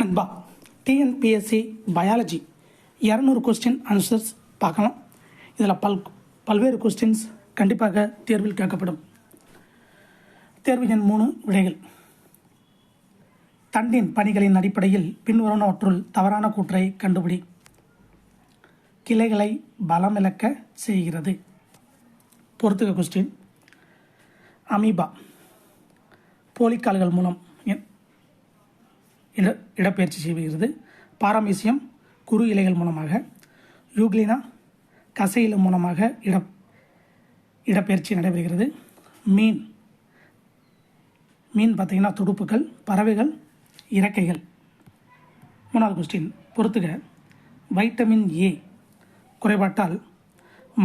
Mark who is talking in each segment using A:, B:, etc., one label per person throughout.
A: நண்பா, TNPSC biology 200 question answers பார்க்கலாம். இதில் பல்வேறு கொஸ்டின்ஸ் கண்டிப்பாக தேர்வில் கேட்கப்படும். தேர்வு எண் 3 விடைகள். தண்டின் பணிகளின் அடிப்படையில் பின்வருவனவற்றுள் தவறான கூற்றை கண்டுபிடி. கிளைகளை பலமிழக்க செய்கிறது. பொறுத்துக கொஸ்டின். அமீபா போலிக்கால்கள் மூலம் இடப்பெயர்ச்சி செய்கிறது. பாராமீசியம் குறு இலைகள் மூலமாக, யூக்ளினா கசையில மூலமாக இடப்பெயர்ச்சி நடைபெறுகிறது. மீன் பார்த்திங்கன்னா துடுப்புகள், பறவைகள் இறக்கைகள். 3வது கொஸ்டின் பொறுத்துக. வைட்டமின் ஏ குறைபாட்டால்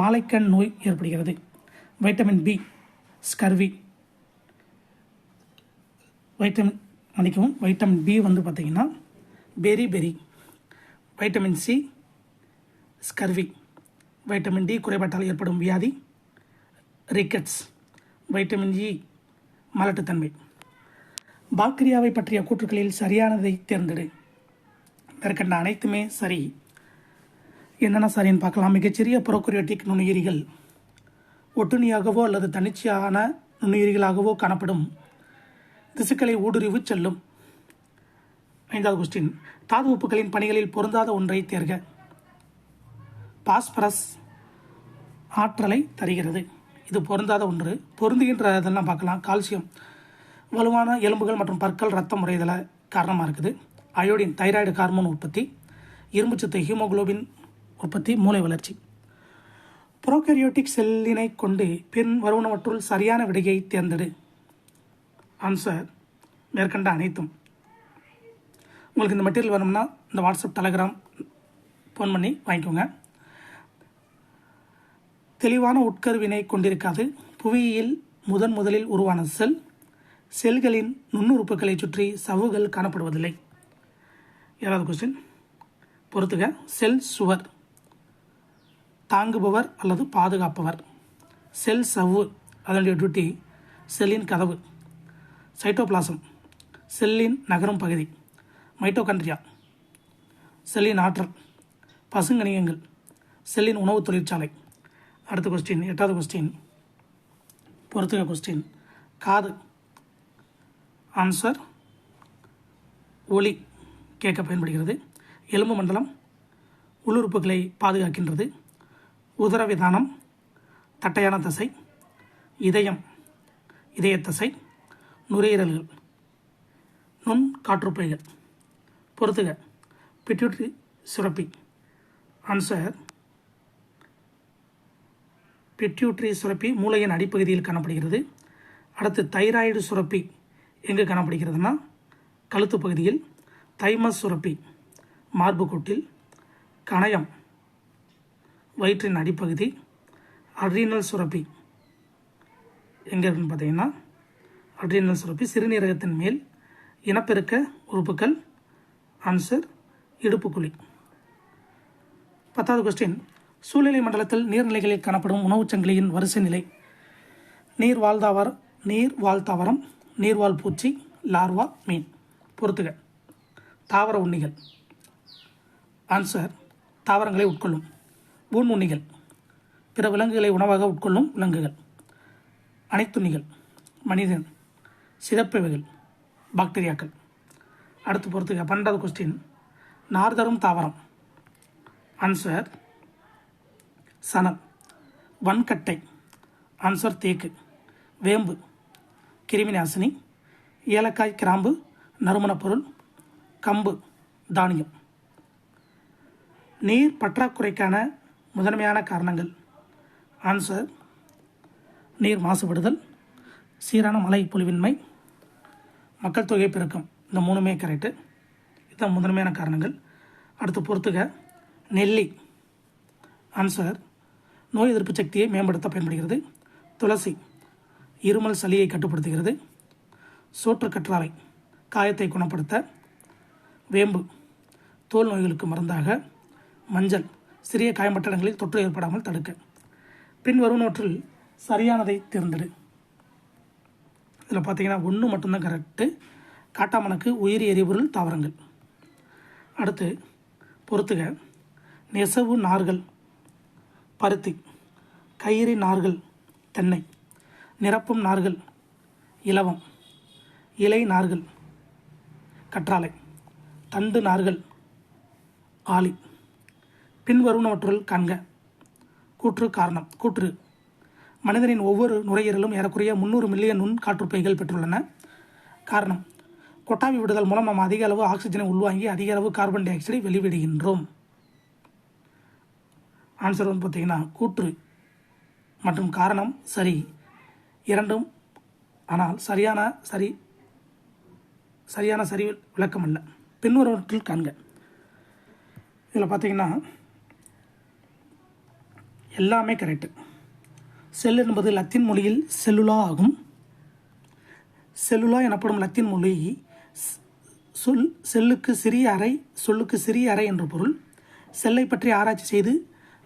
A: மாலைக்கண் நோய் ஏற்படுகிறது. Vitamin B scurvy. Vitamin B பார்த்திங்கன்னா beri. Vitamin C scurvy. Vitamin D குறைபாட்டால் ஏற்படும் வியாதி ரிக்கெட்ஸ். Vitamin E மலட்டுத்தன்மை. பாக்டீரியாவை பற்றிய கூற்றுக்களில் சரியானதை தேர்ந்தெடு. மேற்கண்ட அனைத்துமே சரி. என்னென்ன சரின்னு பார்க்கலாம். மிகச்சிறிய புரோகரியோட்டிக் நுண்ணுயிரிகள் ஒட்டுண்ணியாகவோ அல்லது தன்னிச்சையான நுண்ணுயிரிகளாகவோ காணப்படும். திசுக்களை ஊடுருவி செல்லும். 5வது கொஸ்டின். தாது உப்புகளின் பணிகளில் பொருந்தாத ஒன்றை தேர்க. பாஸ்பரஸ் ஆற்றலை தருகிறது. இது பொருந்தாத ஒன்று. பொருந்துகின்ற இதெல்லாம் பார்க்கலாம். கால்சியம் வலுவான எலும்புகள் மற்றும் பற்கள், ரத்தம் உறைதல காரணமாக இருக்குது. அயோடின் தைராய்டு ஹார்மோன் உற்பத்தி. இரும்புச்சத்து ஹீமோகுளோபின் உற்பத்தி, மூளை வளர்ச்சி. புரோகரியோட்டிக் செல்லினை கொண்டு பின் வருவனவற்றுள் சரியான விடையை தேர்ந்தெடு. ஆன்சர் மேற்கண்ட அனைத்தும். உங்களுக்கு இந்த மெட்டீரியல் வேணும்னா இந்த வாட்ஸ்அப், டெலகிராம் ஃபோன் பண்ணி வாங்கிக்கோங்க. தெளிவான உட்கருவினை கொண்டிருக்காது. புவியியல் முதலில் உருவான செல்களின் நுண்ணுறுப்புகளை சுற்றி சவ்வுகள் காணப்படுவதில்லை. 7வது கொஸ்டின் பொறுத்துக. செல் சுவர் தாங்குபவர் அல்லது பாதுகாப்பவர். செல் சவ்வு அதனுடைய டியூட்டி செல்லின் கதவு. சைட்டோபிளாசம் செல்லின் நகரும் பகுதி. மைட்டோகாண்ட்ரியா செல்லின் ஆற்றல். பசுங்கணிகங்கள் செல்லின் உணவு தொழிற்சாலை. அடுத்த கொஸ்டின் 8வது கொஸ்டின் பொறுத்துக கொஸ்டின். காது. ஆன்சர் ஒலி கேட்க பயன்படுகிறது. எலும்பு மண்டலம் உள்ளுறுப்புகளை பாதுகாக்கின்றது. உதரவிதானம் தட்டையான தசை. இதயம் இதயத்தசை. நுரையீரல்கள் நுண் காற்றுப்பைகள். பொறுத்துக. பிட்யூட்டரி சுரப்பி. ஆன்சர் பிட்யூட்டரி சுரப்பி மூளையின் அடிப்பகுதியில் காணப்படுகிறது. அடுத்து தைராய்டு சுரப்பி எங்கே காணப்படுகிறதுனா கழுத்து பகுதியில். தைமஸ் சுரப்பி மார்புக்கூட்டில். கணையம் வயிற்றின் அடிப்பகுதி. அட்ரீனல் சுரப்பி எங்கே இருக்குன்னு பார்த்தீங்கன்னா அட்ரீனல் சுரப்பி சிறுநீரகத்தின் மேல். இனப்பெருக்க உறுப்புகள். ஆன்சர் இடுப்புக்குழி. 10வது கொஸ்டின். சூழ்நிலை மண்டலத்தில் நீர்நிலைகளில் காணப்படும் உணவுச் சங்கிலியின் வரிசை நிலை. நீர்வாழ் தாவரம், நீர்வாழ் பூச்சி, லார்வா, மீன். பொறுத்துக. தாவர உண்ணிகள். ஆன்சர் தாவரங்களை உட்கொள்ளும். ஊன் உண்ணிகள் பிற விலங்குகளை உணவாக உட்கொள்ளும் விலங்குகள். அனைத்துண்ணிகள் மனிதன். சிதப்பவைகள் பாக்டீரியாக்கள். அடுத்து பொறுத்துக. 12வது கொஸ்டின். நார்தரும் தாவரம். ஆன்சர் சணல். வன்கட்டை. ஆன்சர் தேக்கு. வேம்பு கிருமி நாசினி. ஏலக்காய், கிராம்பு நறுமணப் பொருள். கம்பு தானியம். நீர் பற்றாக்குறைக்கான முதன்மையான காரணங்கள். ஆன்சர் நீர் மாசுபடுதல், சீரான மழை பொழிவின்மை, மக்கள் தொகை பெருக்கம். இந்த 3மே கரெக்டு. இதுதான் முதன்மையான காரணங்கள். அடுத்து பொறுத்துக. நெல்லி. ஆன்சர் நோய் எதிர்ப்பு சக்தியை மேம்படுத்த பயன்படுகிறது. துளசி இருமல் சளியை கட்டுப்படுத்துகிறது. சோற்றுக்கற்றாழை காயத்தை குணப்படுத்த. வேம்பு தோல் நோய்களுக்கு மருந்தாக. மஞ்சள் சிறிய காயம்பட்ட இடங்களில் தொற்று ஏற்படாமல் தடுக்க. பின் வருவனவற்றில் சரியானதை தேர்ந்தெடு. இதில் பார்த்தீங்கன்னா 1 மட்டும்தான் கரெக்டு. காட்டாமணக்கு உயிரி எரிபொருள் தாவரங்கள். அடுத்து பொறுத்துக. நெசவு நார்கள் பருத்தி, கயிறு நார்கள் தென்னை, நிரப்பும் நார்கள் இலவம், இலை நார்கள் கற்றாழை, தண்டு நார்கள் ஆளி. பின்வருவனவற்றுள் காண்க. கூற்று காரணம். கூற்று: மனிதனின் ஒவ்வொரு நுரையீரலும் ஏறக்குறைய 300 மில்லியன் நுண் காற்றுப்பைகள் பெற்றுள்ளன. காரணம்: கொட்டாவி விடுதல் மூலம் நாம் அதிக அளவு ஆக்சிஜனை உள்வாங்கி அதிக அளவு கார்பன் டை ஆக்சைடை வெளிவிடுகின்றோம். ஆன்சர் பார்த்தீங்கன்னா கூற்று மற்றும் காரணம் சரி, இரண்டும். ஆனால் சரியான சரி விளக்கம் அல்ல. பின்வருவற்றில் காண்க. இதில் பார்த்தீங்கன்னா எல்லாமே கரெக்டு. செல் என்பது லத்தீன் மொழியில் செல்லுலா ஆகும். செல்லுலா எனப்படும் லத்தீன் மொழி சொல்லுக்கு சிறிய அறை என்ற பொருள். செல்லை பற்றி ஆராய்ச்சி செய்து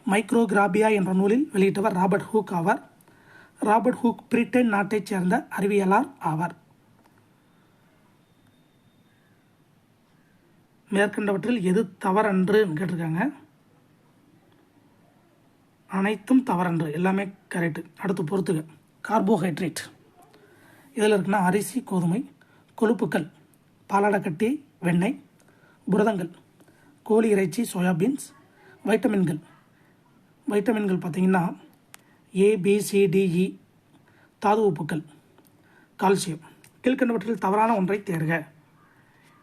A: மைக்ரோகிராபியா என்ற நூலில் வெளியிட்டவர் ராபர்ட் ஹூக் ஆவார். ராபர்ட் ஹூக் பிரிட்டன் நாட்டைச் சேர்ந்த அறிவியலாளர் ஆவார். மேற்கண்டவற்றில் எது தவறன்று கேட்டிருக்காங்க. அனைத்தும் தவறன்று, எல்லாமே கரெக்டு. அடுத்து பொறுத்துக. கார்போஹைட்ரேட் இதில் இருக்குன்னா அரிசி, கோதுமை. கொழுப்புக்கள்: பாலாடக்கட்டி, வெண்ணெய். புரதங்கள்: கோழி இறைச்சி, சோயாபீன்ஸ். வைட்டமின்கள் பார்த்தீங்கன்னா ABCDE. தாது உப்புக்கள்: கால்சியம். கீழ்கண்டவற்றில் தவறான ஒன்றை தேர்க.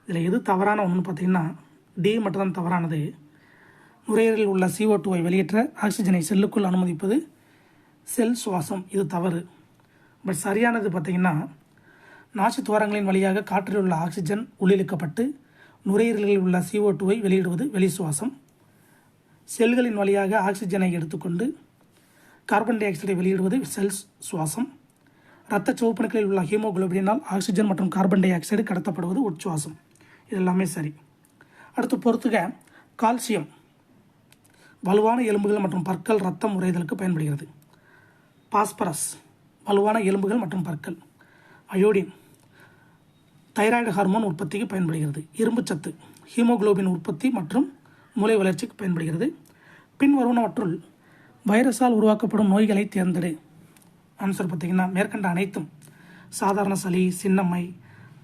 A: இதில் எது தவறான ஒன்றுன்னு பார்த்தீங்கன்னா டி மட்டும் தான் தவறானது. நுரையீரலில் உள்ள CO2வை வெளியேற்ற ஆக்சிஜனை செல்லுக்குள் அனுமதிப்பது செல் சுவாசம். இது தவறு. பட் சரியானது பார்த்தீங்கன்னா நாசி துவாரங்களின் வழியாக காற்றில் உள்ள ஆக்சிஜன் உள்ளிழுக்கப்பட்டு நுரையீரலில் உள்ள CO2வை வெளியிடுவது வெளி சுவாசம். செல்களின் வழியாக ஆக்சிஜனை எடுத்துக்கொண்டு கார்பன் டை ஆக்சைடை வெளியிடுவது செல் சுவாசம். இரத்த சிவப்பணுக்களில் உள்ள ஹீமோகுளோபினால் ஆக்சிஜன் மற்றும் கார்பன் டை ஆக்சைடு கடத்தப்படுவது உட்சுவாசம். இது எல்லாமே சரி. அடுத்து பொறுத்துக. கால்சியம் வலுவான எலும்புகள் மற்றும் பற்கள் இரத்தம் உறைதலுக்கு பயன்படுகிறது. பாஸ்பரஸ் வலுவான எலும்புகள் மற்றும் பற்கள். அயோடின் தைராய்டு ஹார்மோன் உற்பத்திக்கு பயன்படுகிறது. இரும்புச்சத்து ஹீமோகுளோபின் உற்பத்தி மற்றும் மூளை வளர்ச்சிக்கு பயன்படுகிறது. பின்வருவனவற்றுள் வைரஸால் உருவாக்கப்படும் நோய்களை தேர்ந்தெடு. ஆன்சர் பார்த்தீங்கன்னா மேற்கண்ட அனைத்தும். சாதாரண சளி, சின்னம்மை,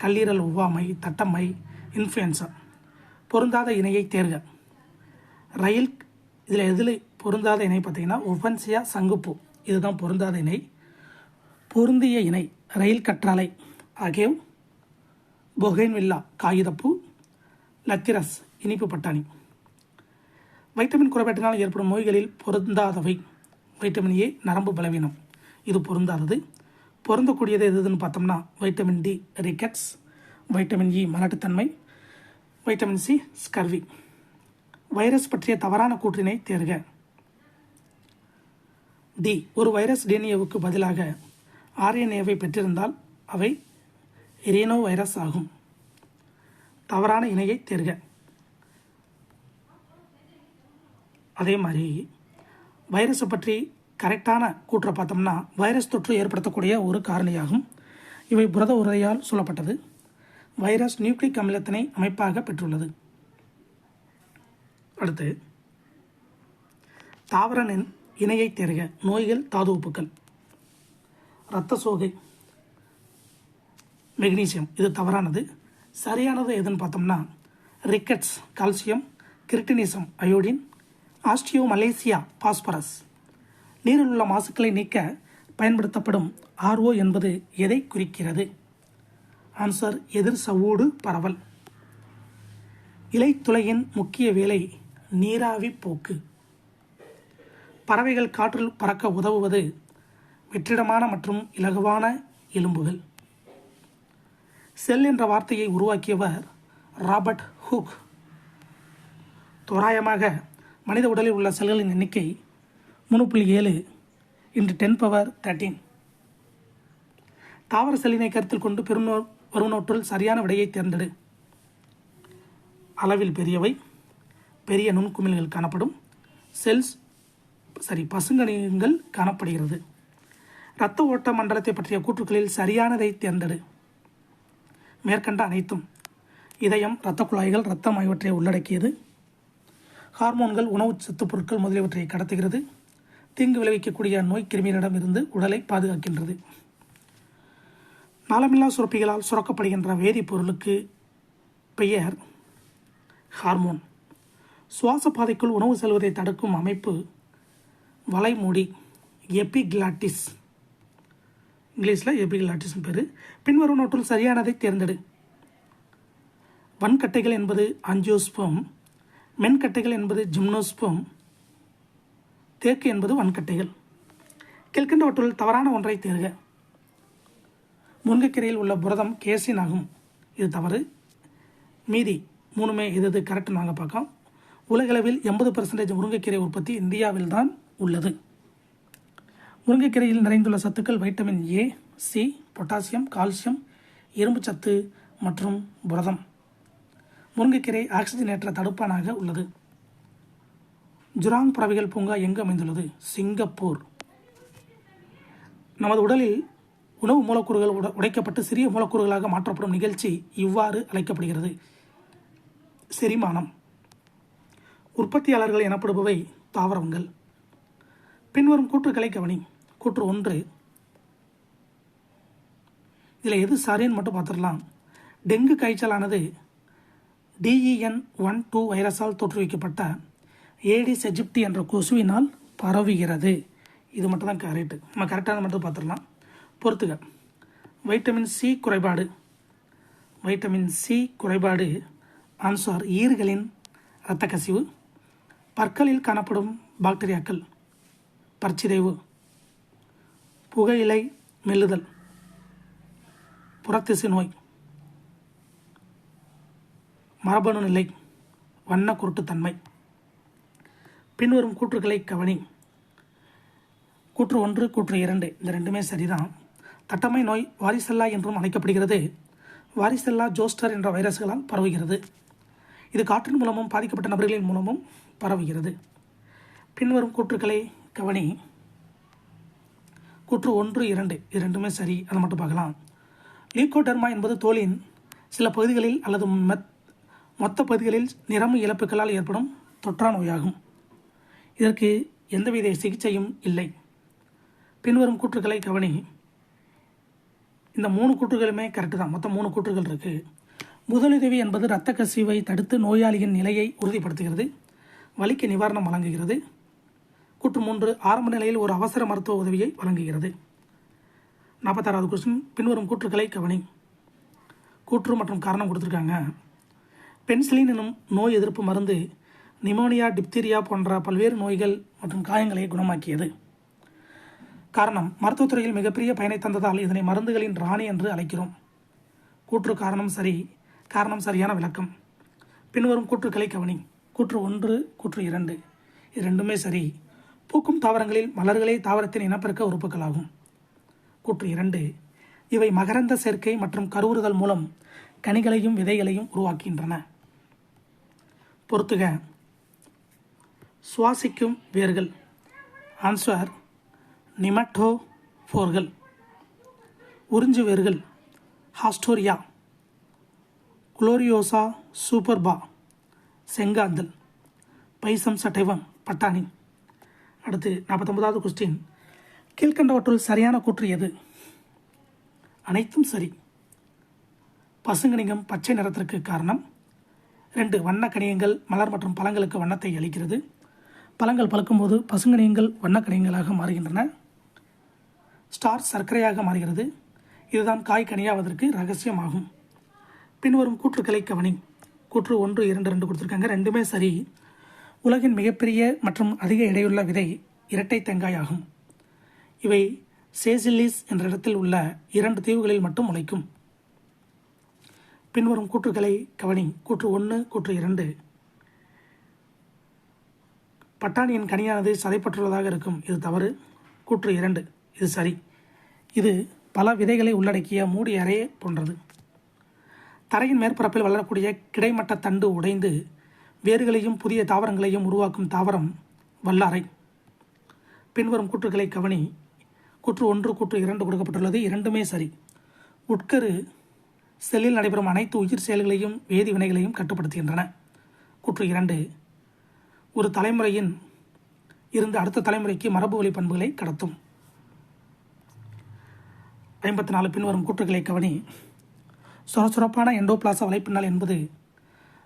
A: கல்லீரல் ஒவ்வாமை, தட்டம்மை, இன்ஃப்ளூயன்சா. பொருந்தாத இணையை தேர்க. ரயில் இதில் எதில் பொருந்தாத இணை பார்த்தீங்கன்னா ஒஃபன்சியா சங்குப்பூ. இதுதான் பொருந்தாத இணை. பொருந்திய இணை ரயில் கற்றாழை, அகேவ், பொகேன்வில்லா காகிதப்பூ, லத்திரஸ் இனிப்பு பட்டாணி. வைட்டமின் குறைபாட்டினால் ஏற்படும் நோய்களில் பொருந்தாதவை. வைட்டமின் A நரம்பு பலவீனம், இது பொருந்தாதது. பொருந்தக்கூடியது எதுன்னு பார்த்தோம்னா vitamin D rickets, vitamin E மலட்டுத்தன்மை, வைட்டமின் C ஸ்கர்வி. வைரஸ் பற்றிய தவறான கூற்றினை தேர்க. டி. ஒரு வைரஸ் டிஎன்ஏவுக்கு பதிலாக RNAவை பெற்றிருந்தால் அவை இரீனோ வைரஸ் ஆகும். தவறான இணையை தேர்க. அதே மாதிரி வைரஸை பற்றி கரெக்டான கூற்றை பார்த்தோம்னா வைரஸ் தொற்று ஏற்படுத்தக்கூடிய ஒரு காரணியாகும். இவை புரத உரையால் சொல்லப்பட்டது. வைரஸ் நியூக்ளிக் அமிலத்தினை அமைப்பாக பெற்றுள்ளது. அடுத்து தாவர இணையை தேர்க. நோய்கள், தாது உப்புக்கள். இரத்த சோகை, மெக்னீசியம், இது தவறானது. சரியானது எதுன்னு பார்த்தோம்னா rickets calcium, cretinism iodine, osteo Malaysia phosphorus. நீரில் உள்ள மாசுக்களை நீக்க பயன்படுத்தப்படும் RO என்பது எதை குறிக்கிறது? ஆன்சர் எதிர் சவ்வூடு பரவல். இலைத்துளையின் முக்கிய வேலை நீராவி போக்கு. பறவைகள் காற்றில் பறக்க உதவுவது வெற்றிடமான மற்றும் இலகுவான எலும்புகள். செல் என்ற வார்த்தையை உருவாக்கியவர் ராபர்ட் ஹூக். தோராயமாக மனித உடலில் உள்ள செல்களின் எண்ணிக்கை 3.7 × 10^13. தாவர செல்லினை கருத்தில் கொண்டு வருவனவற்றுள் சரியான விடையை தேர்ந்தெடு. அளவில் பெரியவை, பெரிய நுண்குமிழ்கள் காணப்படும், பசுங்கணிகங்கள் காணப்படுகிறது. இரத்த ஓட்ட மண்டலத்தை பற்றிய கூற்றுக்களில் சரியானதை தேர்ந்தெடு. மேற்கண்ட அனைத்தும். இதயம், இரத்த குழாய்கள், இரத்தம் ஆகியவற்றை உள்ளடக்கியது. ஹார்மோன்கள், உணவு சத்துப் பொருட்கள் முதலியவற்றை கடத்துகிறது. தீங்கு விளைவிக்கக்கூடிய நோய் கிருமியிடம் இருந்து உடலை பாதுகாக்கின்றது. நாளமில்லா சுரப்பிகளால் சுரக்கப்படுகின்ற வேதிப்பொருளுக்கு பெயர் ஹார்மோன். சுவாச பாதைக்குள் உணவு செல்வதை தடுக்கும் அமைப்பு வலைமூடி, எபிகிளாட்டிஸ். இங்கிலீஷில் எபிகிளாட்டிஸ் பேர். பின்வரும் நோட்டில் சரியானதை தேர்ந்தெடு. வன்கட்டைகள் என்பது ஆஞ்சியோஸ்போம், மென்கட்டைகள் என்பது ஜிம்னோஸ்போம், தேக்கு என்பது வன்கட்டைகள். கீழ்கண்டவற்றுள் தவறான ஒன்றை தேர்க. முருங்கைக்கீரையில் உள்ள புரதம் கேசின் ஆகும். இது தவறு. மீதி மூணுமே எது கரெக்ட் நாங்கள் பார்க்கலாம். உலகளவில் 80% முருங்கைக்கீரை உற்பத்தி இந்தியாவில் தான் உள்ளது. முருங்கைக்கீரையில் நிறைந்துள்ள சத்துக்கள் vitamin A, C, potassium, calcium, இரும்பு சத்து மற்றும் புரதம். முருங்கைக்கீரை ஆக்சிஜனேற்ற தடுப்பானாக உள்ளது. ஜுராங் பறவைகள் பூங்கா எங்கு அமைந்துள்ளது? சிங்கப்பூர். நமது உடலில் உணவு மூலக்கூறுகள் உடைக்கப்பட்டு சிறிய மூலக்கூறுகளாக மாற்றப்படும் நிகழ்ச்சி இவ்வாறு அழைக்கப்படுகிறது: செரிமானம். உற்பத்தியாளர்கள் எனப்படுபவை தாவரங்கள். பின்வரும் கூற்றுக்களை கவனி. கூற்று 1. இதில் எது சரின்னு மட்டும் பார்த்துடலாம். டெங்கு காய்ச்சலானது DEN12 வைரஸால் தோற்றுவிக்கப்பட்ட ஏடிஸ் எஜிப்டி என்ற கொசுவினால் பரவுகிறது. இது மட்டும் தான் கரெக்டு. நம்ம கரெக்டான மட்டும் பார்த்துடலாம். பொறுத்துக. வைட்டமின் சி குறைபாடு. வைட்டமின் சி குறைபாடு ஆன்சர் ஈறுகளின் இரத்த கசிவு. பற்களில் காணப்படும் பாக்டீரியாக்கள் பற்சிதைவு. புகையிலை மெல்லுதல், புறத்திசு நோய், மரபணு நிலை, வண்ண குருட்டுத்தன்மை. பின்வரும் கூற்றுக்களை கவனி. கூற்று 1, கூற்று 2 இந்த ரெண்டுமே சரிதான். தட்டம்மை நோய் வாரிசெல்லா என்றும் அழைக்கப்படுகிறது. வாரிசெல்லா ஜோஸ்டர் என்ற வைரஸ்களால் பரவுகிறது. இது காற்றின் மூலமும் பாதிக்கப்பட்ட நபர்களின் மூலமும் பரவுகிறது. பின்வரும் கூற்றுக்களை கவனி. கூற்று 1, 2 இது ரெண்டுமே சரி. அதை மட்டும் பார்க்கலாம். லீகோடெர்மா என்பது தோலின் சில பகுதிகளில் அல்லது மொத்த பகுதிகளில் நிறம இழப்புகளால் ஏற்படும் தொற்றா நோயாகும். இதற்கு எந்தவித சிகிச்சையும் இல்லை. பின்வரும் கூற்றுக்களை கவனி. இந்த 3 கூற்றுகளுமே கரெக்டு தான். மொத்தம் 3 கூற்றுகள் இருக்குது. முதலுதவி என்பது இரத்த கசிவை தடுத்து நோயாளியின் நிலையை உறுதிப்படுத்துகிறது, வலிக்கு நிவாரணம் வழங்குகிறது. கூற்று 3 ஆரம்ப நிலையில் ஒரு அவசர மருத்துவ உதவியை வழங்குகிறது. 46வது கொஸ்டின். பின்வரும் கூற்றுக்களை கவனி. கூற்று மற்றும் காரணம் கொடுத்துருக்காங்க. பென்சிலின் எனும் நோய் எதிர்ப்பு மருந்து நிமோனியா, டிப்தீரியா போன்ற பல்வேறு நோய்கள் மற்றும் காயங்களை குணமாக்கியது. காரணம் மருத்துவத்துறையில் மிகப்பெரிய பயனை தந்ததால் இதனை மருந்துகளின் ராணி என்று அழைக்கிறோம். கூற்று காரணம் சரி. காரணம் சரியான விளக்கம். பின்வரும் கூற்றுக்களை கவனி. கூற்று 1, கூற்று 2 இது ரெண்டுமே சரி. பூக்கும் தாவரங்களில் மலர்களே தாவரத்தின் இனப்பெருக்க உறுப்புகளாகும். கூற்று 2 இவை மகரந்த சேர்க்கை மற்றும் கருவுறுதல் மூலம் கனிகளையும் விதைகளையும் உருவாக்குகின்றன. பொறுத்துக. சுவாசிக்கும் வேர்கள் ஆன்சர் நிமட்டோஃபோர்கள். உறிஞ்சு வேர்கள் ஹாஸ்டோரியா, குளோரியோசா சூப்பர்பா செங்காந்தல், பைசம் சட்டைவம் பட்டாணி. அடுத்து 49வது கொஸ்டின். கீழ்கண்டவற்றுள் சரியான கூற்று எது? அனைத்தும் சரி. பசுங்கனிகம் பச்சை நிறத்திற்கு காரணம். 2 வண்ண கனியங்கள் மலர் மற்றும் பழங்களுக்கு வண்ணத்தை அளிக்கிறது. பழங்கள் பழுக்கும்போது பசுங்கனியங்கள் வண்ண கனியங்களாக மாறுகின்றன. ஸ்டார் சர்க்கரையாக மாறுகிறது. இதுதான் காய் கனியாவதற்கு ரகசியமாகும். பின்வரும் கூற்றுக்களை கவனி. கூற்று 1, 2, 2 கொடுத்துருக்காங்க. ரெண்டுமே சரி. உலகின் மிகப்பெரிய மற்றும் அதிக எடையுள்ள விதை இரட்டை தேங்காய் ஆகும். இவை சேசில்லிஸ் என்ற இடத்தில் உள்ள 2 தீவுகளில் மட்டும் முளைக்கும். பின்வரும் கூற்றுக்களை கவனி. கூற்று 1, கூற்று 2 பட்டாணியின் கனியானது சதைப்பற்றுள்ளதாக இருக்கும். இது தவறு. கூற்று 2 இது சரி. இது பல விதைகளை உள்ளடக்கிய மூடிய அறையை போன்றது. தரையின் மேற்பரப்பில் வளரக்கூடிய கிடைமட்ட தண்டு உடைந்து வேர்களையும் புதிய தாவரங்களையும் உருவாக்கும் தாவரம் வல்லாரை. பின்வரும் கூற்றுக்களை கவனி. கூற்று 1, கூற்று 2 கொடுக்கப்பட்டுள்ளது. இரண்டுமே சரி. உட்கரு செல்லில் நடைபெறும் அனைத்து உயிர் செயல்களையும் வேதி வினைகளையும் கட்டுப்படுத்துகின்றன. கூற்று 2, ஒரு தலைமுறையின் இருந்து அடுத்த தலைமுறைக்கு மரபு வழி பண்புகளை கடத்தும். 54 பின்வரும் கூற்றுகளை கவனி. சுரசுரப்பான எண்டோபிளாச வலைப்பின்னல் என்பது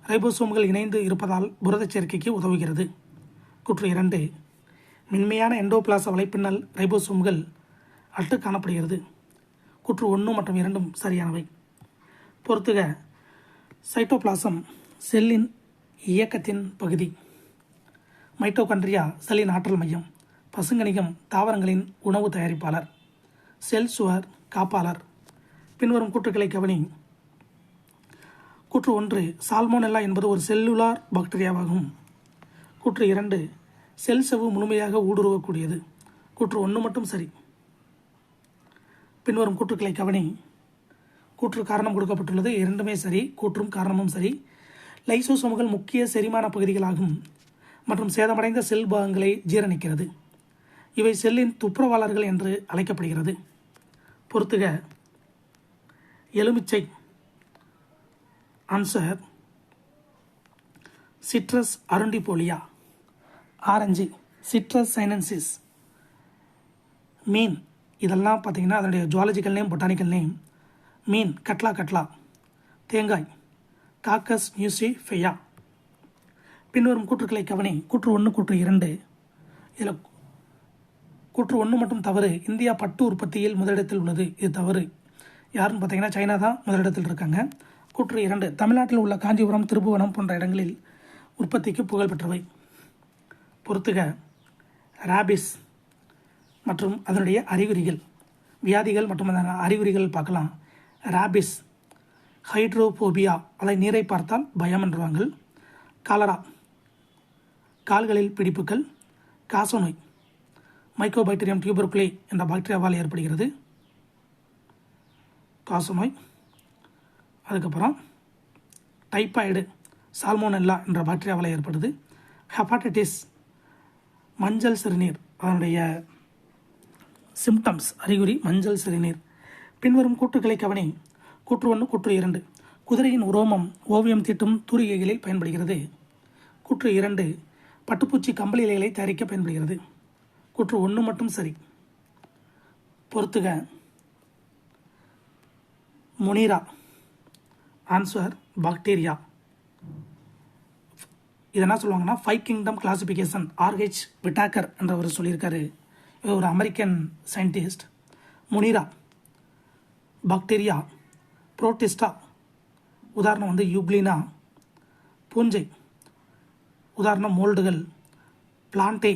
A: ரைபோசோம்கள் இணைந்து இருப்பதால் புரதச் சேர்க்கைக்கு உதவுகிறது. கூற்று 2, மென்மையான எண்டோபிளாச வலைப்பின்னல் ரைபோசோம்கள் அட்டு காணப்படுகிறது. கூற்று 1 மற்றும் 2 சரியானவை. பொறுத்துக. சைட்டோபிளாசம் செல்லின் இயக்கத்தின் பகுதி. மைட்டோகாண்ட்ரியா செல்லின் ஆற்றல் மையம். பசுங்கணிகம் தாவரங்களின் உணவு தயாரிப்பாளர். செல் சுவர் காப்பாளர். பின்வரும் கூற்றுக்களை கவனி. கூற்று 1, சால்மோனெல்லா என்பது ஒரு செல்லுலார் பாக்டீரியாவாகும். கூற்று 2, செல் செவு முழுமையாக ஊடுருவக்கூடியது. கூற்று 1 மட்டும் சரி. பின்வரும் கூற்றுக்களை கவனி. கூற்று காரணம் கொடுக்கப்பட்டுள்ளது. இரண்டுமே சரி. கூற்றும் காரணமும் சரி. லைசோசோம்கள் முக்கிய செரிமான பகுதிகளாகும் மற்றும் சேதமடைந்த செல் பாகங்களை ஜீரணிக்கிறது. இவை செல்லின் துப்புரவாளர்கள் என்று அழைக்கப்படுகிறது. பொறுத்துக. எலுமிச்சை ஆன்சர். Citrus aurantifolia. ஆரஞ்சு சிட்ரஸ் சைனன்சிஸ். மீன் இதெல்லாம் பார்த்தீங்கன்னா அதனுடைய ஜுவாலஜிக்கல் நேம், பொட்டானிக்கல் நேம். மீன் கட்லா. தேங்காய் காக்கஸ் நியூசிஃபெயா. பின்வரும் கூற்றுக்களை கவனி. கூற்று 1, கூற்று 2. இதில் கூற்று 1 மட்டும் தவறு. இந்தியா பட்டு உற்பத்தியில் முதலிடத்தில் உள்ளது. இது தவறு. யாருன்னு பார்த்தீங்கன்னா சைனா தான் முதலிடத்தில் இருக்காங்க. கூற்று 2, தமிழ்நாட்டில் உள்ள காஞ்சிபுரம், திருப்புவனம் போன்ற இடங்களில் உற்பத்திக்கு புகழ்பெற்றவை. பொறுத்துக. ராபிஸ் மற்றும் அதனுடைய அறிகுறிகள், வியாதிகள் மற்றும் அதன் அறிகுறிகள் பார்க்கலாம். ராபிஸ் ஹைட்ரோபோபியா, அதை நீரை பார்த்தால் பயம் என்றுவாங்கள். காலரா கால்களில் பிடிப்புகள். காசநோய் மைக்கோபாக்டீரியம் டியூபர்குலே என்ற பாக்டீரியாவால் ஏற்படுகிறது. காசநோய். அதுக்கப்புறம் டைபாய்டு சால்மோனெல்லா என்ற பாக்டீரியாவால் ஏற்படுது. ஹெப்பாட்டிட்டிஸ் மஞ்சள் சிறுநீர், அதனுடைய சிம்டம்ஸ் அறிகுறி மஞ்சள் சிறுநீர். பின்வரும் கூற்றுக்களை கவனி. கூற்று 1, கூற்று 2. குதிரையின் உரோமம் ஓவியம் தீட்டும் தூரிகைகளில் பயன்படுகிறது. கூற்று 2, பட்டுப்பூச்சி கம்பளி இலைகளை தயாரிக்க பயன்படுகிறது. கூற்று 1 மட்டும் சரி. பொறுத்துக. முனிரா ஆன்சர் பாக்டீரியா. இது என்ன சொல்லுவாங்கன்னா 5 கிங்டம் கிளாசிஃபிகேஷன் RH விட்டாக்கர் என்றவர் சொல்லியிருக்காரு. இவர் ஒரு அமெரிக்கன் சயின்டிஸ்ட். முனிரா பாக்டீரியா. புரோட்டிஸ்டா உதாரணம் யூக்ளினா. பூஞ்சை உதாரணம் மோல்டுகள். பிளான்டே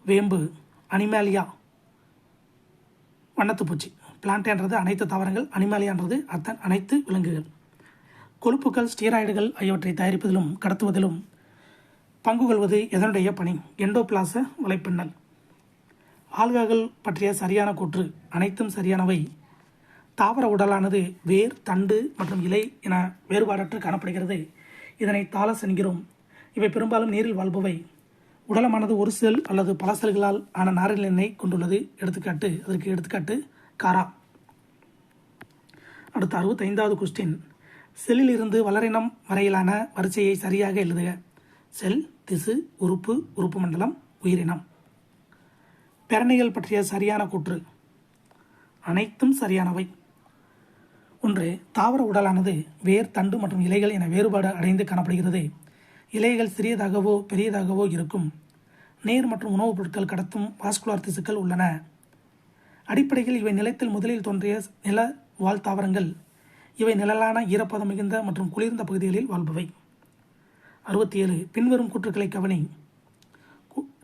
A: வேம்பு. அனிமேலியா வண்ணத்துப்பூச்சி. பிளான்டேன்றது அனைத்து தாவரங்கள், அனிமேலியான்றது அனைத்து விலங்குகள். கொழுப்புகள், ஸ்டீராய்டுகள் ஆகியவற்றை தயாரிப்பதிலும் கடத்துவதிலும் பங்கு கொள்வது எதனுடைய பணி? எண்டோபிளாச வலைப்பின்னல். ஆல்காக்கள் பற்றிய சரியான கூற்று அனைத்தும் சரியானவை. தாவர உடலானது வேர், தண்டு மற்றும் இலை என வேறுபாடற்று காணப்படுகிறது. இதனை தாலஸ் என்கிறோம். இவை பெரும்பாலும் நீரில் வாழ்பவை. உடலமானது ஒரு செல் அல்லது பல செல்களால் ஆன நாரில் எண்ணெய் கொண்டுள்ளது. அதற்கு எடுத்துக்காட்டு காரா. அடுத்த 65வது கொஸ்டின். செல்லில் இருந்து வளரினம் வரையிலான வரிசையை சரியாக எழுதுக. செல், திசு, உறுப்பு, உறுப்பு மண்டலம், உயிரினம். பெரணிகள் பற்றிய சரியான கூற்று அனைத்தும் சரியானவை. 1, தாவர உடலானது வேர், தண்டு மற்றும் இலைகள் என வேறுபாடு அடைந்து காணப்படுகிறது. இலைகள் சிறியதாகவோ பெரியதாகவோ இருக்கும். நீர் மற்றும் உணவுப் பொருட்கள் கடத்தும் வாஸ்குலார் திசுக்கள் உள்ளன. அடிப்படையில் இவை நிலத்தில் முதலில் தோன்றிய நில வாழ் தாவரங்கள். இவை நிழலான, ஈரப்பதம் மிகுந்த மற்றும் குளிர்ந்த பகுதிகளில் வாழ்பவை. 67 பின்வரும் கூற்றுக்களை கவனி.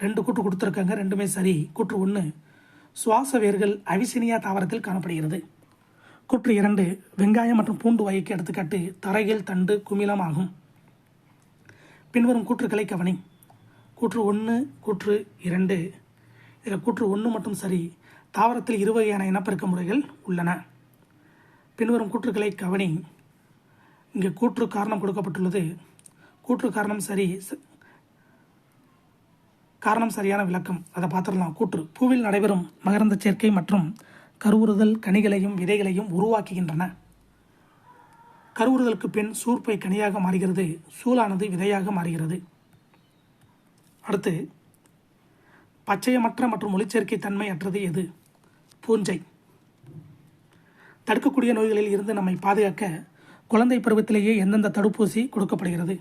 A: 2 கூற்று கொடுத்துருக்காங்க, ரெண்டுமே சரி. கூற்று 1, சுவாச வேர்கள் அவிசினியா தாவரத்தில் காணப்படுகிறது. கூற்று 2, வெங்காயம் மற்றும் பூண்டு வகைக்கு எடுத்துக்காட்டு தரையில், தண்டு, குமிழம் ஆகும். பின்வரும் கூற்றுக்களை கவனி. கூற்று 1, கூற்று 2. இதில் கூற்று 1 மட்டும் சரி. தாவரத்தில் 2 வகையான இனப்பெருக்க முறைகள் உள்ளன. பின்வரும் கூற்றுக்களை கவனி. இங்கே கூற்று காரணம் கொடுக்கப்பட்டுள்ளது. கூற்று காரணம் சரி. காரணம் சரியான விளக்கம் அதை பார்த்துடலாம். கூற்று பூவில் நடைபெறும் மகரந்த சேர்க்கை மற்றும் கருவுறுதல் கனிகளையும் விதைகளையும் உருவாக்குகின்றன. கருவுறுதலுக்கு பின் சூர்ப்பை கனியாக மாறுகிறது, சூலானது விதையாக மாறுகிறது. அடுத்து, பச்சையமற்ற மற்றும் ஒளிச்சேர்க்கை தன்மை அற்றது எது? பூஞ்சை. தடுக்கக்கூடிய நோய்களில் இருந்து நம்மை பாதுகாக்க குழந்தை பருவத்திலேயே எந்தெந்த தடுப்பூசி கொடுக்கப்படுகிறது?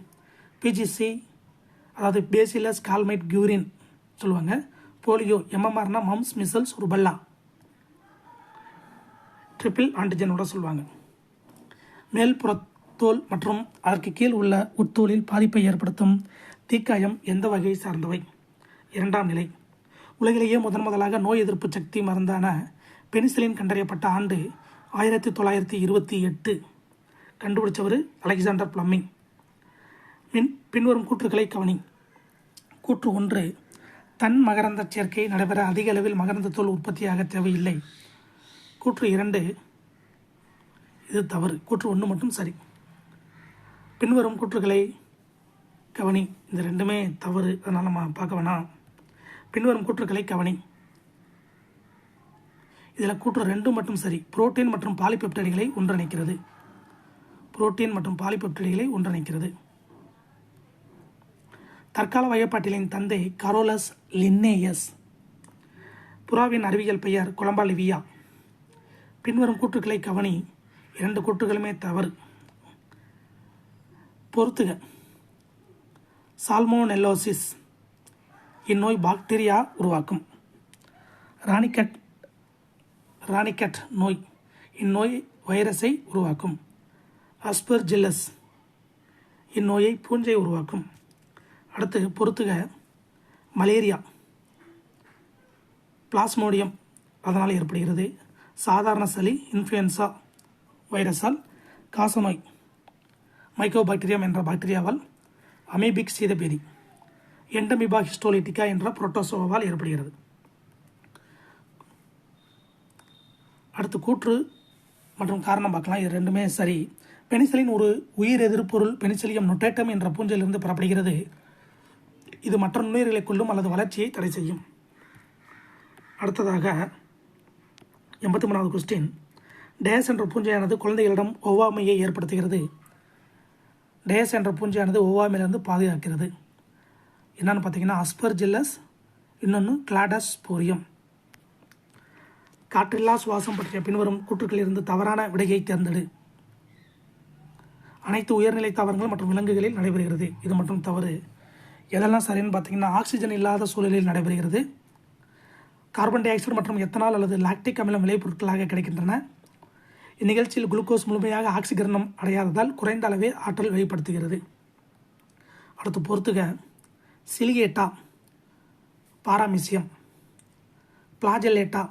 A: பிஜிசி, அதாவது பேசிலஸ் கால்மைட் கியூரின் சொல்லுவாங்க. போலியோ, எம்எம்ஆர்னா மம்ஸ், மிசல்ஸ், ருபல்லா. ட்ரிபிள் ஆன்டிஜனோட சொல்லுவாங்க. மேல் புறத்தோல் மற்றும் அதற்கு கீழ் உள்ள உட்தோலில் பாதிப்பை ஏற்படுத்தும் தீக்காயம் எந்த வகையை சார்ந்தவை? 2ஆம் நிலை. உலகிலேயே முதலாக நோய் எதிர்ப்பு சக்தி மருந்தான பெனிசிலின் கண்டறியப்பட்ட ஆண்டு 1928. கண்டுபிடிச்சவர் அலெக்சாண்டர் பிளம்மிங். பின்வரும் கூற்றுக்களை கவனி. கூற்று 1, தன் மகரந்த சேர்க்கை நடைபெற அதிக அளவில் மகரந்த தோல் உற்பத்தியாக தேவையில்லை. கூற்று 2, இது தவறு. கூற்று 1 மட்டும் சரி. பின்வரும் கூற்றுக்களை கவனி. இந்த ரெண்டுமே தவறு, அதனால் நம்ம பார்க்க வேணாம். பின்வரும் கூற்றுக்களை கவனி. இதில் கூற்று 2 மட்டும் சரி. புரோட்டீன் மற்றும் பாலிபெப்டைடுகளை ஒன்றிணைக்கிறது. புரோட்டீன் மற்றும் பாலிபெப்டைடுகளை ஒன்றிணைக்கிறது. தற்கால வயப்பாட்டிலின் தந்தை கரோலஸ் லின்னேயஸ். புறாவின் அறிவியல் பெயர் கொலம்பா லிவியா. பின்வரும் கூற்றுக்களை கவனி. 2 கூற்றுகளுமே தவறு. பொறுத்துக. சால்மோனெல்லோசிஸ் இந்நோய் பாக்டீரியா உருவாக்கும். ராணிக்கட் நோய் இந்நோய் வைரஸை உருவாக்கும். அஸ்பெர்ஜில்லஸ் இந்நோயை பூஞ்சை உருவாக்கும். அடுத்து பொறுத்துக. மலேரியா பிளாஸ்மோடியம் அதனால் ஏற்படுகிறது. சாதாரண சளி இன்ஃப்ளூயன்சா வைரஸால். காசநோய் மைக்கோபாக்டீரியம் என்ற பாக்டீரியாவால். அமீபிக் சீதபேதி எண்டமிபா ஹிஸ்டோலிட்டிகா என்ற புரோட்டோசோவால் ஏற்படுகிறது. அடுத்து கூற்று மற்றும் காரணம் பார்க்கலாம். இது ரெண்டுமே சரி. பெனிசிலின் ஒரு உயிர் எதிர்ப்பொருள் பெனிசிலியம் நொட்டேட்டம் என்ற பூஞ்சையிலிருந்து பெறப்படுகிறது. இது மற்ற நுண்ணுயிர்களை கொல்லும் அல்லது வளர்ச்சியை தடை செய்யும். அடுத்ததாக 83வது கொஸ்டின். டேஸ் என்ற பூஞ்சையானது குழந்தைகளிடம் ஒவ்வாமையை ஏற்படுத்துகிறது. டேஸ் என்ற பூஞ்சையானது ஒவ்வாமையிலிருந்து பாதுகாக்கிறது. என்னன்னு பார்த்தீங்கன்னா அஸ்பெர்ஜில்லஸ், இன்னொன்று கிளாடஸ்போரியம். காற்றில்லா சுவாசம் பற்றிய பின்வரும் கூற்றுக்களிலிருந்து தவறான விடையை தேர்ந்தெடு. அனைத்து உயர்நிலை தாவரங்கள் மற்றும் விலங்குகளில் நடைபெறுகிறது. இது மட்டும் தவறு. எதெல்லாம் சரின்னு பார்த்தீங்கன்னா ஆக்சிஜன் இல்லாத சூழலில் நடைபெறுகிறது. கார்பன் டை ஆக்சைடு மற்றும் எத்தனால் அல்லது லாக்டிக் அமிலம் விளைபொருட்களாக கிடைக்கின்றன. இந்நிகழ்ச்சியில் குளுக்கோஸ் முழுமையாக ஆக்சிகரணம் அடையாததால் குறைந்த அளவே ஆற்றல் வெளிப்படுத்துகிறது. அடுத்து பொறுத்துக. Ciliata paramecium, flagellata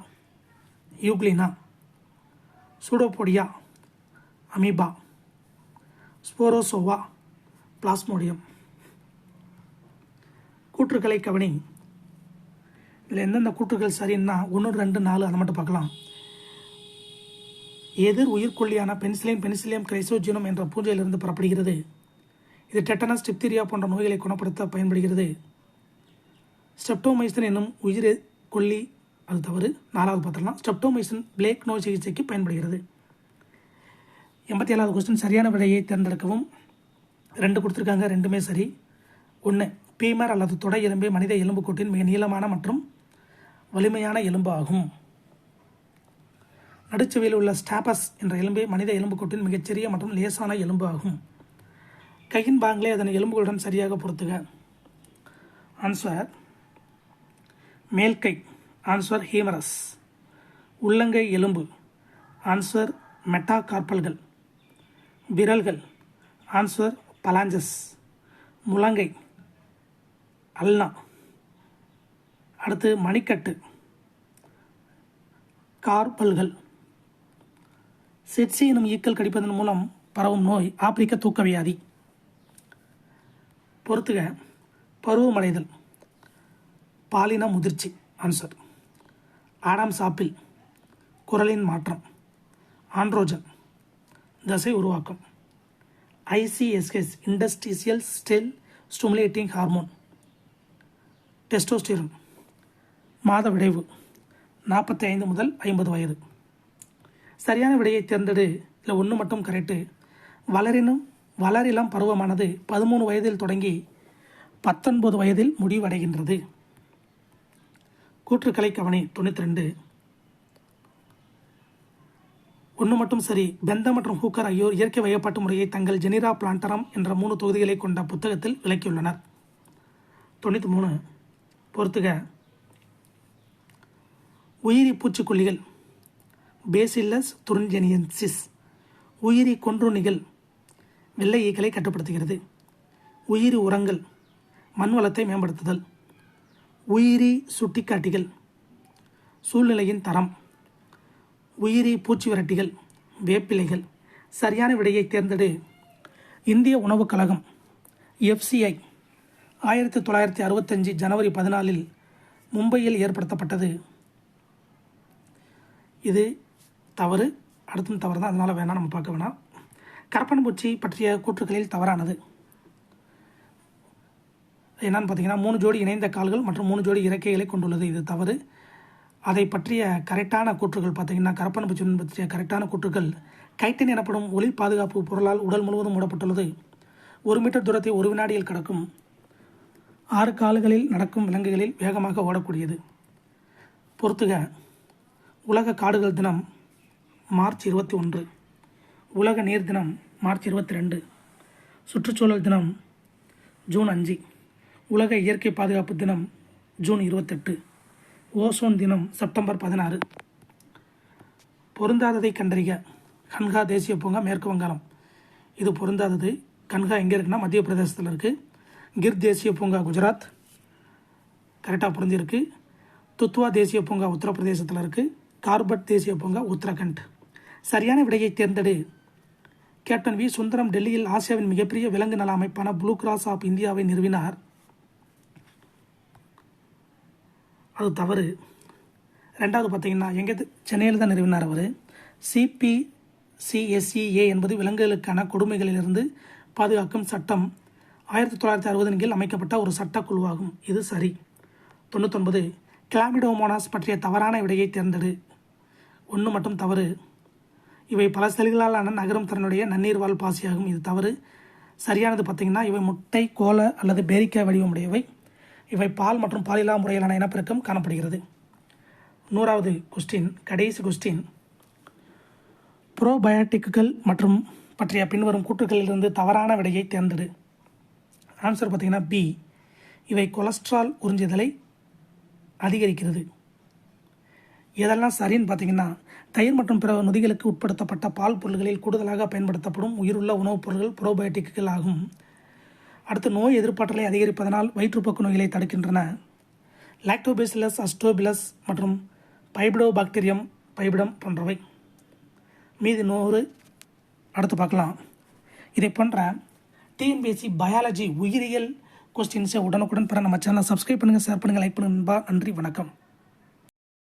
A: euglena, pseudopodia amoeba, sporozoa plasmodium. கூற்றுக்களை கவனி. இதில் எந்தெந்த கூற்றுக்கள் சரின்னா 1, 2, 4 அதை மட்டும் பார்க்கலாம். எதிர் உயிர்கொல்லியான பெனிசிலியம் கிரைசோஜினம் என்ற பூஞ்சையிலிருந்து பெறப்படுகிறது. இது டெட்டனஸ், டிப்தீரியா போன்ற நோய்களை குணப்படுத்த பயன்படுகிறது. ஸ்ட்ரெப்டோமைசின் என்னும் உயிர் கொல்லி அது தவறு. 4வது பார்த்துக்கலாம். ஸ்ட்ரெப்டோமைசின் பிளேக் நோய் சிகிச்சைக்கு பயன்படுகிறது. 87வது கொஸ்டின். சரியான விடையை தேர்ந்தெடுக்கவும். 2 கொடுத்துருக்காங்க, ரெண்டுமே சரி. 1, பீமர் அல்லது தொடை எலும்பே மனித எலும்புக்கூட்டின் மிக நீளமான மற்றும் வலிமையான எலும்பு ஆகும். நடுச்சுவையில் உள்ள ஸ்டாபஸ் என்ற எலும்பே மனித எலும்புக்கூட்டின் மிகச்சிறிய மற்றும் லேசான எலும்பு ஆகும். கையின் பாகங்களை அதன் எலும்புகளுடன் சரியாக பொறுத்துக. ஆன்சர் மேல்கை. ஆன்சர் ஹீமரஸ். உள்ளங்கை எலும்பு. ஆன்சர் மெட்டாகார்பல்கள். விரல்கள். ஆன்சர் பலாஞ்சஸ். முழங்கை அல்னா. அடுத்து மணிக்கட்டு கார்பல்கள். செட்சி எனும் ஈக்கள் கடிப்பதன் மூலம் பரவும் நோய் ஆப்பிரிக்க தூக்கவியாதி. பொறுத்துக. பருவமடைதல், பாலின முதிர்ச்சி. Answer Adam's apple. குரலின் மாற்றம். ஆண்ட்ரோஜன் தசை உருவாக்கம். ICSH interstitial cell stimulating hormone. Testosterone. மாத விளைவு 45 முதல் 50 வயது. சரியான விடையை தேர்ந்தெடு. இல்லை 1 மட்டும் கரெக்டு. வளரிளம் பருவமானது 13 வயதில் தொடங்கி 19 வயதில் முடிவடைகின்றது. கூற்றுக்களை கவனி. 92. ஒன்று மட்டும் சரி. பெந்தம் மற்றும் ஹூக்கர் ஆகியோர் இயற்கை வகைப்பாட்டு முறையை தங்கள் ஜெனிரா பிளான்டரம் என்ற 3 தொகுதிகளை கொண்ட புத்தகத்தில் விளக்கியுள்ளனர். 93. பொறுத்துக. உயிரி பூச்சிக்கொல்லிகள் பேசில்லஸ் துரின்ஜெனியன்சிஸ் உயிரி கொன்றுண்ணிகள் வெள்ளை ஈக்களை கட்டுப்படுத்துகிறது. உயிரி உரங்கள் மண் வளத்தை மேம்படுத்துதல். உயிரி சுட்டிக்காட்டிகள் சூழ்நிலையின் தரம். உயிரி பூச்சி விரட்டிகள் வேப்பிலைகள். சரியான விடையை தேர்ந்தெடு. இந்திய உணவுக் கழகம் FCI 1965 ஜனவரி 14 மும்பையில் ஏற்படுத்தப்பட்டது. இது தவறு. அடுத்தும் தவறு தான், அதனால் வேணாம், நம்ம பார்க்க வேணாம். கரப்பான்பூச்சி பற்றிய கூற்றுக்களில் தவறானது. என்னன்னு பார்த்தீங்கன்னா 3 ஜோடி இணைந்த கால்கள் மற்றும் 3 ஜோடி இறக்கைகளை கொண்டுள்ளது. இது தவறு. அதை பற்றிய கரெக்டான கூற்றுகள் பார்த்தீங்கன்னா கரப்பான்பூச்சி பற்றிய கரெக்டான கூற்றுகள் கைட்டின் எனப்படும் ஒளி பாதுகாப்பு பொருளால் உடல் முழுவதும் மூடப்பட்டுள்ளது. 1 மீட்டர் தூரத்தை 1 வினாடியில் கடக்கும். 6 கால்களில் நடக்கும் விலங்குகளில் வேகமாக ஓடக்கூடியது. பொறுத்துக. உலக காடுகள் தினம் மார்ச் 21. உலக நீர் தினம் மார்ச் 22. சுற்றுச்சூழல் தினம் ஜூன் 5. உலக இயற்கை பாதுகாப்பு தினம் ஜூன் 28. ஓசோன் தினம் செப்டம்பர் 16. பொருந்தாததை கண்டறிக. கன்ஹா தேசிய பூங்கா மேற்கு வங்காளம். இது பொருந்தாதது. கன்ஹா எங்கே இருக்குன்னா மத்திய பிரதேசத்தில் இருக்குது. கிர் தேசிய பூங்கா குஜராத், கரெக்டாக பொருந்திருக்கு. துத்வா தேசிய பூங்கா உத்தரப்பிரதேசத்தில் இருக்குது. கார்பட் தேசிய பூங்கா உத்தரகண்ட். சரியான விடையை தேர்ந்தெடு. கேப்டன் வி சுந்தரம் டெல்லியில் ஆசியாவின் மிகப்பெரிய விலங்கு நல அமைப்பான ப்ளூ கிராஸ் ஆஃப் இந்தியாவை நிறுவினார். அது தவறு. ரெண்டாவது பார்த்தீங்கன்னா எங்கே சென்னையில் தான் நிறுவினார் அவர். CPCSEA என்பது விலங்குகளுக்கான கொடுமைகளிலிருந்து பாதுகாக்கும் சட்டம் 1960 கீழ் அமைக்கப்பட்ட ஒரு சட்டக்குழுவாகும். இது சரி. 99. கிளாமிடோமோனாஸ் பற்றிய தவறான விடையை தேர்ந்தெடு. 1 மட்டும் தவறு. இவை பல செல்களாலான நகரும் திறனுடைய நன்னீர் வாழ் பாசியாகும். இது தவறு. சரியானது பார்த்தீங்கன்னா இவை முட்டை, கோல அல்லது பேரிக்காய் வடிவமுடையவை. இவை பால் மற்றும் பாலில்லா முறையிலான இனப்பெருக்கம் காணப்படுகிறது. 100வது கொஸ்டின், கடைசி கொஸ்டின். ப்ரோபயோட்டிக்குகள் மற்றும் பற்றிய பின்வரும் கூற்றுகளிலிருந்து தவறான விடையை தேர்ந்தெடு. ஆன்சர் பார்த்தீங்கன்னா B. இவை கொலஸ்ட்ரால் உறிஞ்சுதலை அதிகரிக்கிறது. இதெல்லாம் சரின்னு பார்த்தீங்கன்னா தயிர் மற்றும் பிற நொதிகளுக்கு உட்படுத்தப்பட்ட பால் பொருள்களில் கூடுதலாக பயன்படுத்தப்படும் உயிருள்ள உணவுப் பொருட்கள் ப்ரோபயோட்டிக்குகள் ஆகும். அடுத்து நோய் எதிர்ப்பாற்றலை அதிகரிப்பதனால் வயிற்றுப்போக்கு நோய்களை தடுக்கின்றன. லாக்டோபேசிலஸ் அஸ்டோபிலஸ் மற்றும் பைபிடோபாக்டீரியம் பைபிடம் போன்றவை. மீதி 100 அடுத்து பார்க்கலாம். இதை போன்ற TNPSC பயாலஜி உயிரியல் கொஸ்டின்ஸை உடனுக்குடன் பெற நம்ம சேனலை சப்ஸ்கிரைப் பண்ணுங்கள், ஷேர் பண்ணுங்கள், லைக் பண்ணுங்கள். நன்றி, வணக்கம்.